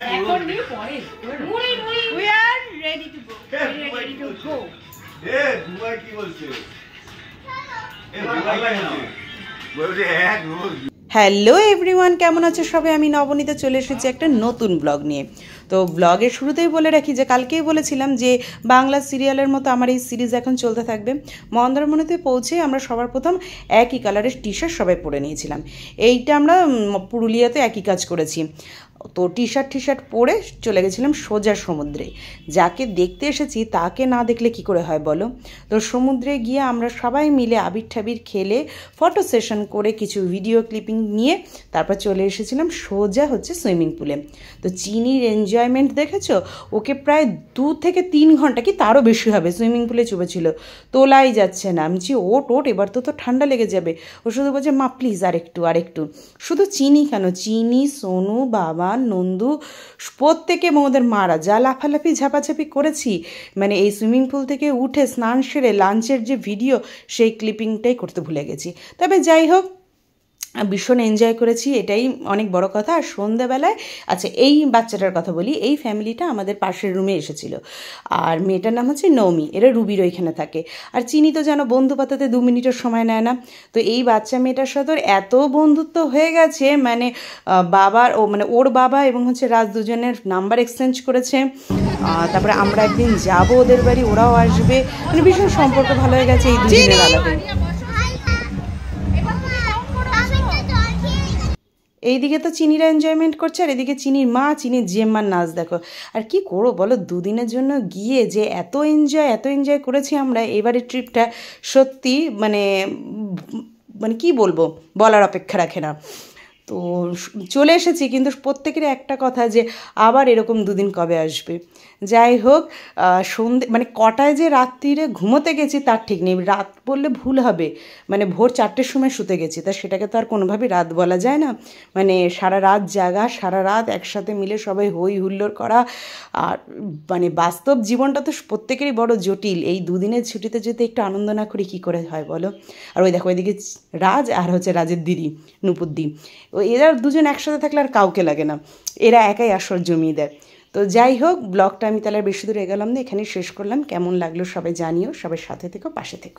We are ready to go. Ready to go. Hello everyone, কেমন আছে সবাই? আমি নবনীতা চলে এসেছি একটা নতুন ব্লগ নিয়ে। তো ব্লগের শুরুতেই বলে রাখি যে কালকেই বলেছিলাম যে বাংলা সিরিয়ালের মতো আমার এই সিরিজ এখন চলতে থাকবে। মন্দারমণিতে পৌঁছে আমরা সবার প্রথম একই কালারের টি শার্ট সবাই পরে নিয়েছিলাম। এইটা আমরা পুরুলিয়াতে একই কাজ করেছি। তো টি শার্ট পরে চলে গেছিলাম সোজা সমুদ্রে। যাকে দেখতে এসেছি তাকে না দেখলে কি করে হয় বলো? তো সমুদ্রে গিয়ে আমরা সবাই মিলে আবির ঠাবির খেলে ফটো সেশন করে কিছু ভিডিও ক্লিপিং নিয়ে তারপর চলে এসেছিলাম সোজা সুইমিং পুলে। তো চিনির এনজয়মেন্ট দেখেছো? ওকে প্রায় 2 থেকে 3 ঘন্টা কি তারও বেশি হবে সুইমিং পুলে চুপেছিল, তোলাই যাচ্ছে না। আমি ওট এবার তো ঠান্ডা লেগে যাবে। ও শুধু বলছে মা প্লিজ আরেকটু। শুধু চিনি কেন, চিনি, সোনু, বাবা, নন্দু, প্রত্যেকে ওদের মারা যা লাফালাফি ঝাপাঝাপি করেছি, মানে এই সুইমিং পুল থেকে উঠে স্নান সেরে লাঞ্চের যে ভিডিও সেই ক্লিপিংটাই করতে ভুলে গেছি। তবে যাই হোক, ভীষণ এনজয় করেছি, এটাই অনেক বড় কথা। আর সন্ধ্যাবেলায় আচ্ছা এই বাচ্চাটার কথা বলি, এই ফ্যামিলিটা আমাদের পাশের রুমে এসেছিল। আর মেয়েটার নাম হচ্ছে নৌমি, এরা রুবির ওইখানে থাকে। আর চিনি তো যেন বন্ধু পাতাতে 2 মিনিটের সময় নেয় না। তো এই বাচ্চা মেয়েটার সাথে এত বন্ধুত্ব হয়ে গেছে, মানে ওর বাবা এবং রাজ দুজনের নাম্বার এক্সচেঞ্জ করেছে। তারপরে আমরা একদিন যাবো ওদের বাড়ি, ওরাও আসবে, মানে ভীষণ সম্পর্ক ভালো হয়ে গেছে এই দুজনের আলাদা। এইদিকে তো চিনিরা এনজয়মেন্ট করছে, আর এদিকে চিনির মা, চিনির জেম্মার নাচ দেখো। আর কি করো বলো, 2 দিনের জন্য গিয়ে যে এত এনজয় করেছি আমরা এবারের ট্রিপটা, সত্যি মানে কি বলবো, বলার অপেক্ষা রাখে না। তো চলে এসেছি, কিন্তু প্রত্যেকের একটা কথা যে আবার এরকম 2 দিন কবে আসবে। যাই হোক, সন্ধে মানে কটায় যে রাত্রিরে ঘুমোতে গেছি তার ঠিক নেই। রাত বললে ভুল হবে, মানে ভোর 4টের সময় শুতে গেছি, তা সেটাকে তো আর কোনোভাবেই রাত বলা যায় না। মানে সারা রাত জাগা, সারা রাত একসাথে মিলে সবাই হই হুল্লোড় করা। আর মানে বাস্তব জীবনটা তো প্রত্যেকেরই বড় জটিল। এই 2 দিনের ছুটিতে যদি একটু আনন্দ না করি কী করে হয় বলো? আর ওই দেখো ওইদিকে রাজ আর রাজের দিদি নুপুরদি, এরা দুজন একসাথে থাকলে আর কাউকে লাগে না, এরা একাই আসর জমিয়ে দেয়। তো যাই হোক, ব্লগটা আমি তাহলে বেশি দূর এগোলাম না, এখানেই শেষ করলাম। কেমন লাগলো সবাই জানিও, সবাই সাথে থেকো, পাশে থেকো।